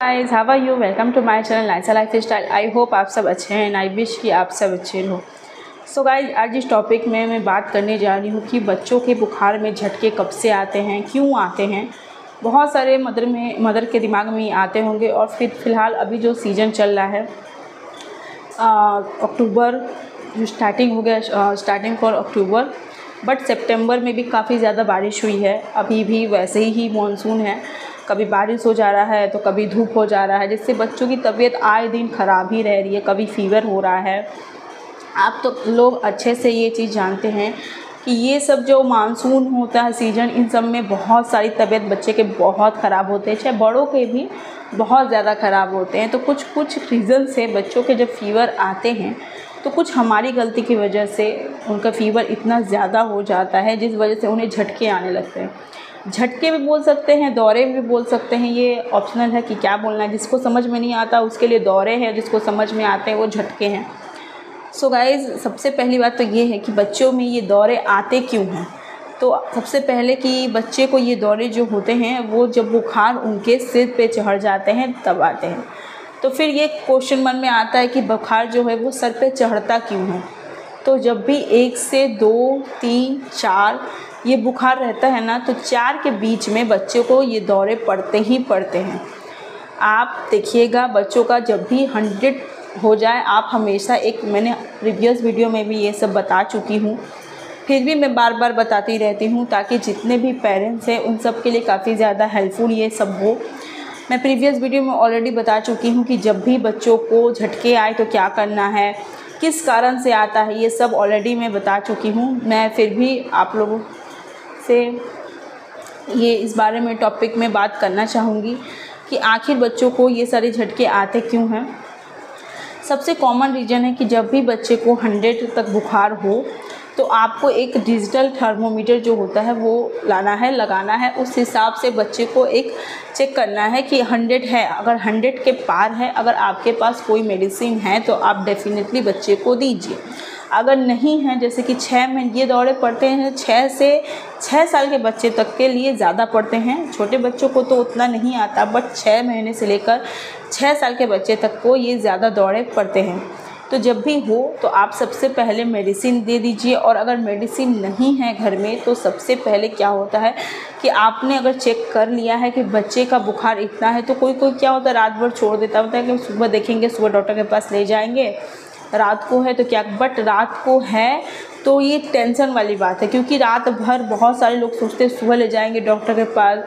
Guys, how are you? Welcome to my channel Naisa lifestyle. I hope आप सब अच्छे हैं एंड आई विश कि आप सब अच्छे हो। सो गाइस, आज इस टॉपिक में मैं बात करने जा रही हूँ कि बच्चों के बुखार में झटके कब से आते हैं, क्यों आते हैं। बहुत सारे मदर के दिमाग में आते होंगे और फिर फ़िलहाल अभी जो सीज़न चल रहा है अक्टूबर जो स्टार्टिंग हो गया, स्टार्टिंग फॉर अक्टूबर, बट सितंबर में भी काफ़ी ज़्यादा बारिश हुई है। अभी भी वैसे ही मॉनसून है, कभी बारिश हो जा रहा है तो कभी धूप हो जा रहा है, जिससे बच्चों की तबीयत आए दिन ख़राब ही रह रही है। कभी फ़ीवर हो रहा है। आप तो लोग अच्छे से ये चीज़ जानते हैं कि ये सब जो मानसून होता है सीज़न, इन सब में बहुत सारी तबीयत बच्चे के बहुत ख़राब होते हैं, चाहे बड़ों के भी बहुत ज़्यादा ख़राब होते हैं। तो कुछ रीज़न से बच्चों के जब फ़ीवर आते हैं तो कुछ हमारी गलती की वजह से उनका फ़ीवर इतना ज़्यादा हो जाता है, जिस वजह से उन्हें झटके आने लगते हैं। झटके भी बोल सकते हैं, दौरे भी बोल सकते हैं, ये ऑप्शनल है कि क्या बोलना है। जिसको समझ में नहीं आता उसके लिए दौरे हैं, जिसको समझ में आते हैं वो झटके हैं। सो गाइज़, सबसे पहली बात तो ये है कि बच्चों में ये दौरे आते क्यों हैं। तो सबसे पहले कि बच्चे को ये दौरे जो होते हैं वो जब बुखार उनके सिर पे चढ़ जाते हैं तब आते हैं। तो फिर ये क्वेश्चन मन में आता है कि बुखार जो है वो सर पे चढ़ता क्यों है। तो जब भी 1 से 2, 3, 4 ये बुखार रहता है ना, तो 4 के बीच में बच्चों को ये दौरे पड़ते ही पड़ते हैं। आप देखिएगा बच्चों का जब भी 100 हो जाए, आप हमेशा मैंने प्रीवियस वीडियो में भी ये सब बता चुकी हूँ, फिर भी मैं बार बार बताती रहती हूँ ताकि जितने भी पेरेंट्स हैं उन सब के लिए काफ़ी ज़्यादा हेल्पफुल ये सब हो। मैं प्रीवियस वीडियो में ऑलरेडी बता चुकी हूँ कि जब भी बच्चों को झटके आए तो क्या करना है, किस कारण से आता है, ये सब ऑलरेडी मैं बता चुकी हूँ। मैं फिर भी आप लोगों से ये इस बारे में टॉपिक में बात करना चाहूँगी कि आखिर बच्चों को ये सारे झटके आते क्यों हैं। सबसे कॉमन रीज़न है कि जब भी बच्चे को 100 तक बुखार हो तो आपको एक डिजिटल थर्मोमीटर जो होता है वो लगाना है। उस हिसाब से बच्चे को एक चेक करना है कि 100 है। अगर 100 के पार है, अगर आपके पास कोई मेडिसिन है तो आप डेफिनेटली बच्चे को दीजिए। अगर नहीं है, जैसे कि 6 महीने ये दौरे पड़ते हैं, 6 से 6 साल के बच्चे तक के लिए ज़्यादा पड़ते हैं। छोटे बच्चों को तो उतना नहीं आता, बट 6 महीने से लेकर 6 साल के बच्चे तक को ये ज़्यादा दौरे पड़ते हैं। तो जब भी हो तो आप सबसे पहले मेडिसिन दे दीजिए। और अगर मेडिसिन नहीं है घर में तो सबसे पहले क्या होता है कि आपने अगर चेक कर लिया है कि बच्चे का बुखार इतना है, तो कोई क्या होता है रात भर छोड़ देता होता है कि सुबह देखेंगे, सुबह डॉक्टर के पास ले जाएंगे, रात को है तो क्या, बट रात को है तो ये टेंशन वाली बात है, क्योंकि रात भर बहुत सारे लोग सोचते हैं सुबह ले जाएंगे डॉक्टर के पास,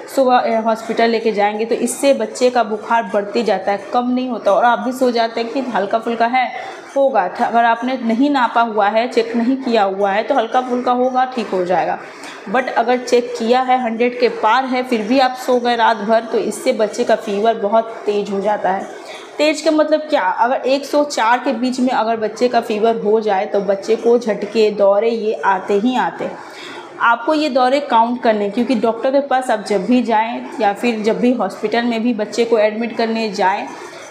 सुबह हॉस्पिटल लेके जाएंगे, तो इससे बच्चे का बुखार बढ़ते जाता है, कम नहीं होता। और आप भी सो जाते हैं कि हल्का फुल्का है, होगा। अगर आपने नहीं नापा हुआ है, चेक नहीं किया हुआ है तो हल्का फुल्का होगा, ठीक हो जाएगा। बट अगर चेक किया है, 100 के पार है, फिर भी आप सो गए रात भर, तो इससे बच्चे का फ़ीवर बहुत तेज़ हो जाता है। तेज़ का मतलब क्या, अगर 104 के बीच में अगर बच्चे का फ़ीवर हो जाए तो बच्चे को झटके, दौरे ये आते ही आते। आपको ये दौरे काउंट करने, क्योंकि डॉक्टर के पास आप जब भी जाएं या फिर जब भी हॉस्पिटल में भी बच्चे को एडमिट करने जाएं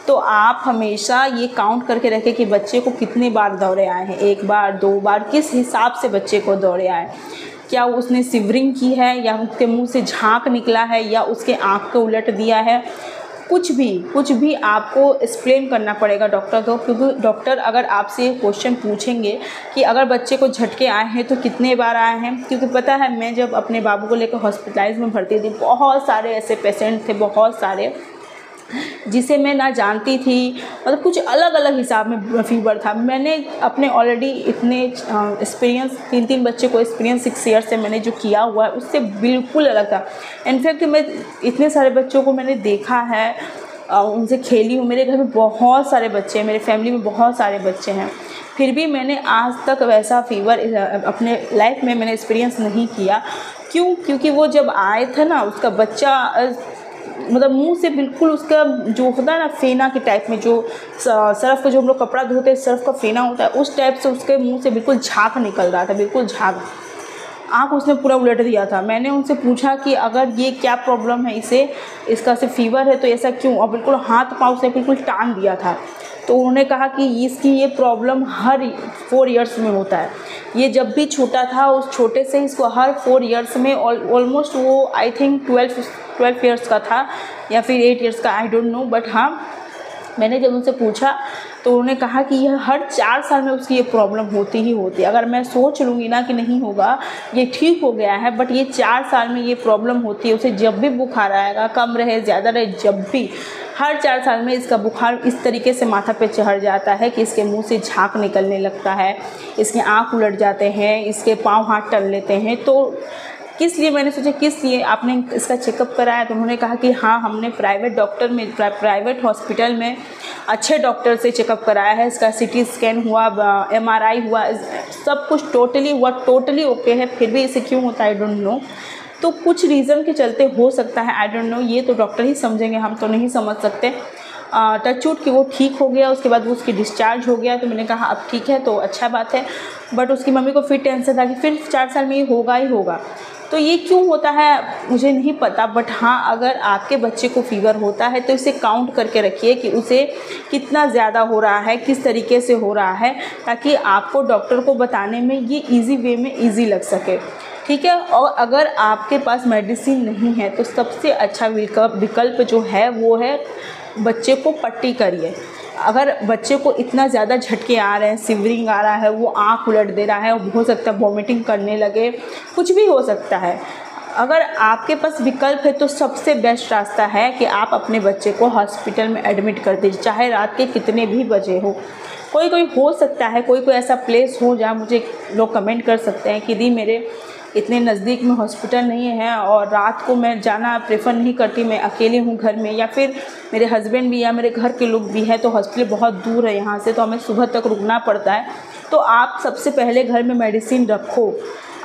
तो आप हमेशा ये काउंट करके रखें कि बच्चे को कितने बार दौरे आए हैं, 1 बार 2 बार, किस हिसाब से बच्चे को दौरे आए। क्या उसने सिवरिंग की है, या उसके मुंह से झाग निकला है, या उसके आँख को उलट दिया है, कुछ भी आपको एक्सप्लेन करना पड़ेगा डॉक्टर को। क्योंकि डॉक्टर अगर आपसे ये क्वेश्चन पूछेंगे कि अगर बच्चे को झटके आए हैं तो कितने बार आए हैं, क्योंकि पता है मैं जब अपने बाबू को लेकर हॉस्पिटलाइज में भर्ती थी, बहुत सारे ऐसे पेशेंट थे, बहुत सारे, जिसे मैं ना जानती थी, मतलब कुछ अलग अलग हिसाब में फ़ीवर था। मैंने अपने ऑलरेडी इतने एक्सपीरियंस, 3 बच्चे को एक्सपीरियंस 6 ईयर से मैंने जो किया हुआ है उससे बिल्कुल अलग था। इनफैक्ट मैं इतने सारे बच्चों को मैंने देखा है, उनसे खेली हूँ। मेरे घर में बहुत सारे बच्चे हैं, मेरे फैमिली में बहुत सारे बच्चे हैं, फिर भी मैंने आज तक वैसा फ़ीवर अपने लाइफ में मैंने एक्सपीरियंस नहीं किया। क्यों? क्योंकि वो जब आए थे ना, उसका बच्चा मतलब मुंह से बिल्कुल उसका जो होता है ना फेना के टाइप में, जो सर्फ का जो हम लोग कपड़ा धोते हैं सर्फ का फेना होता है, उस टाइप से उसके मुंह से बिल्कुल झाग निकल रहा था, बिल्कुल झाग। आँख उसने पूरा उलट दिया था। मैंने उनसे पूछा कि अगर ये क्या प्रॉब्लम है, इसका सिर्फ फ़ीवर है तो ऐसा क्यों, और बिल्कुल हाथ पाँव से बिल्कुल टांग दिया था। तो उन्होंने कहा कि इसकी ये प्रॉब्लम हर 4 ईयर्स में होता है। ये जब भी छोटा था, उस छोटे से इसको हर 4 ईयर्स में ऑलमोस्ट वो आई थिंक 12 ईयर्स का था या फिर 8 ईयर्स का, आई डोंट नो। बट हाँ, मैंने जब उनसे पूछा तो उन्होंने कहा कि यह हर 4 साल में उसकी ये प्रॉब्लम होती ही होती है। अगर मैं सोच लूँगी ना कि नहीं होगा, ये ठीक हो गया है, बट ये 4 साल में ये प्रॉब्लम होती है। उसे जब भी बुखार आएगा, कम रहे ज़्यादा रहे, जब भी, हर 4 साल में इसका बुखार इस तरीके से माथा पे चढ़ जाता है कि इसके मुंह से झाग निकलने लगता है, इसके आँख उलट जाते हैं, इसके पाँव हाथ टल लेते हैं। तो किस लिए, मैंने सोचा किस लिए आपने इसका चेकअप कराया? तो उन्होंने कहा कि हाँ, हमने प्राइवेट हॉस्पिटल में अच्छे डॉक्टर से चेकअप कराया है, इसका CT स्कैन हुआ, MRI हुआ, सब कुछ टोटली ओके है, फिर भी इसे क्यों होता है, आई डोंट नो। तो कुछ रीज़न के चलते हो सकता है, आई डोंट नो, ये तो डॉक्टर ही समझेंगे, हम तो नहीं समझ सकते। टचवुड कि वो ठीक हो गया, उसके बाद वो उसकी डिस्चार्ज हो गया। तो मैंने कहा अब ठीक है तो अच्छा बात है। बट उसकी मम्मी को फिर टेंशन था कि फिर 4 साल में ये होगा ही होगा। तो ये क्यों होता है मुझे नहीं पता, बट हाँ, अगर आपके बच्चे को फ़ीवर होता है तो इसे काउंट करके रखिए कि उसे कितना ज़्यादा हो रहा है, किस तरीके से हो रहा है, ताकि आपको डॉक्टर को बताने में ये ईज़ी वे में ईज़ी लग सके, ठीक है। और अगर आपके पास मेडिसिन नहीं है तो सबसे अच्छा विकल्प जो है वो है बच्चे को पट्टी करिए। अगर बच्चे को इतना ज़्यादा झटके आ रहे हैं, सिवरिंग आ रहा है, वो आँख उलट दे रहा है, हो सकता है वॉमिटिंग करने लगे, कुछ भी हो सकता है। अगर आपके पास विकल्प है तो सबसे बेस्ट रास्ता है कि आप अपने बच्चे को हॉस्पिटल में एडमिट कर दीजिए, चाहे रात के कितने भी बजे हो। कोई हो सकता है, कोई ऐसा प्लेस हो जहाँ मुझे लोग कमेंट कर सकते हैं कि दी मेरे इतने नज़दीक में हॉस्पिटल नहीं है और रात को मैं जाना प्रेफर नहीं करती, मैं अकेली हूँ घर में, या फिर मेरे हस्बैंड भी या मेरे घर के लोग भी हैं, तो हॉस्पिटल बहुत दूर है यहाँ से, तो हमें सुबह तक रुकना पड़ता है। तो आप सबसे पहले घर में मेडिसिन रखो।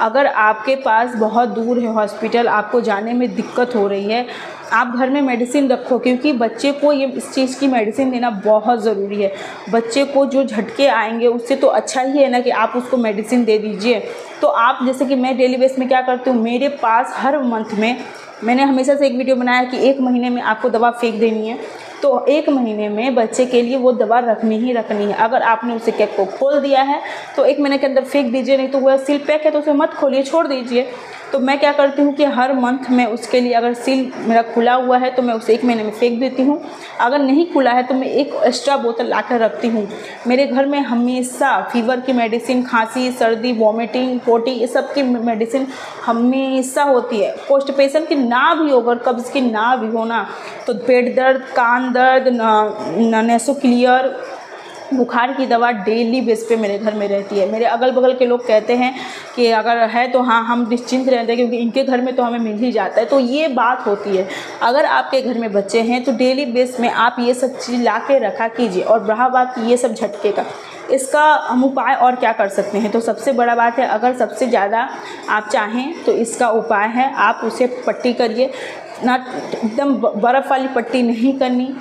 अगर आपके पास बहुत दूर है हॉस्पिटल, आपको जाने में दिक्कत हो रही है, आप घर में मेडिसिन रखो, क्योंकि बच्चे को ये इस चीज़ की मेडिसिन देना बहुत ज़रूरी है। बच्चे को जो झटके आएंगे उससे तो अच्छा ही है ना कि आप उसको मेडिसिन दे दीजिए। तो आप जैसे कि मैं डेली बेस में क्या करती हूँ, मेरे पास हर मंथ में, मैंने हमेशा से एक वीडियो बनाया कि 1 महीने में आपको दवा फेंक देनी है, तो 1 महीने में बच्चे के लिए वो दवा रखनी ही रखनी है। अगर आपने उसे कैप को खोल दिया है तो 1 महीने के अंदर फेंक दीजिए, नहीं तो वह सील पैक है तो उसे मत खोलिए, छोड़ दीजिए। तो मैं क्या करती हूँ कि हर मंथ में उसके लिए, अगर सील मेरा खुला हुआ है तो मैं उसे 1 महीने में फेंक देती हूँ, अगर नहीं खुला है तो मैं एक एक्स्ट्रा बोतल ला कर रखती हूँ। मेरे घर में हमेशा फीवर की मेडिसिन, खांसी, सर्दी, वॉमिटिंग, पोटी, ये सब की मेडिसिन हमेशा होती है। कॉन्स्टिपेशन की ना भी हो, अगर कब्ज़ की ना भी हो ना, तो पेट दर्द, कान दर्द, नेसो क्लियर, बुखार की दवा डेली बेस पे मेरे घर में रहती है। मेरे अगल बगल के लोग कहते हैं कि अगर है तो हाँ, हम निश्चिंत रहते हैं क्योंकि इनके घर में तो हमें मिल ही जाता है। तो ये बात होती है, अगर आपके घर में बच्चे हैं तो डेली बेस में आप ये सब चीज़ ला के रखा कीजिए। और रहा बात ये सब झटके का, इसका हम उपाय और क्या कर सकते हैं, तो सबसे बड़ा बात है, अगर सबसे ज़्यादा आप चाहें तो इसका उपाय है आप उसे पट्टी करिए। ना एकदम बर्फ़ वाली पट्टी नहीं करनी,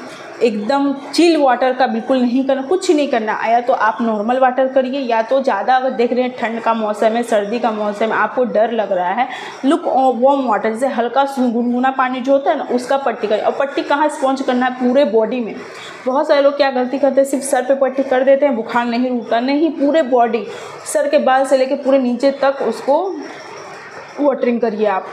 एकदम चिल वाटर का बिल्कुल नहीं करना, कुछ नहीं करना। या तो आप नॉर्मल वाटर करिए, या तो ज़्यादा अगर देख रहे हैं ठंड का मौसम है, सर्दी का मौसम है, आपको डर लग रहा है, लुक वार्म वाटर, जैसे हल्का गुनगुना पानी जो होता है ना, उसका पट्टी करिए। और पट्टी कहाँ स्पॉन्ज करना है, पूरे बॉडी में। बहुत सारे लोग क्या गलती करते हैं, सिर्फ सर पे पट्टी कर देते हैं, बुखार नहीं रुकता, नहीं, पूरे बॉडी, सर के बाल से लेकर पूरे नीचे तक उसको वाटरिंग करिए, आप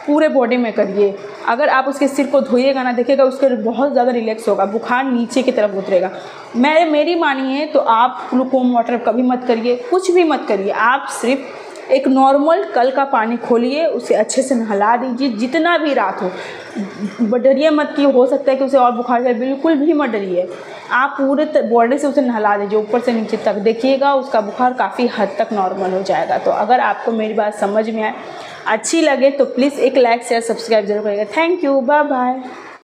पूरे बॉडी में करिए। अगर आप उसके सिर को धोइएगा ना, देखिएगा उसके बहुत ज़्यादा रिलैक्स होगा, बुखार नीचे की तरफ उतरेगा। मेरी मानिए तो आप ग्लूकोम वाटर कभी मत करिए, कुछ भी मत करिए। आप सिर्फ एक नॉर्मल कल का पानी खोलिए, उसे अच्छे से नहला दीजिए, जितना भी रात हो। डरिए मत कि हो सकता है कि उसे और बुखार जाए, बिल्कुल भी मत डरिए। आप पूरे बॉडी से उसे नहला दीजिए ऊपर से नीचे तक, देखिएगा उसका बुखार काफ़ी हद तक नॉर्मल हो जाएगा। तो अगर आपको मेरी बात समझ में आए, अच्छी लगे तो प्लीज़ एक लाइक शेयर सब्सक्राइब जरूर करिएगा। Thank you, bye bye.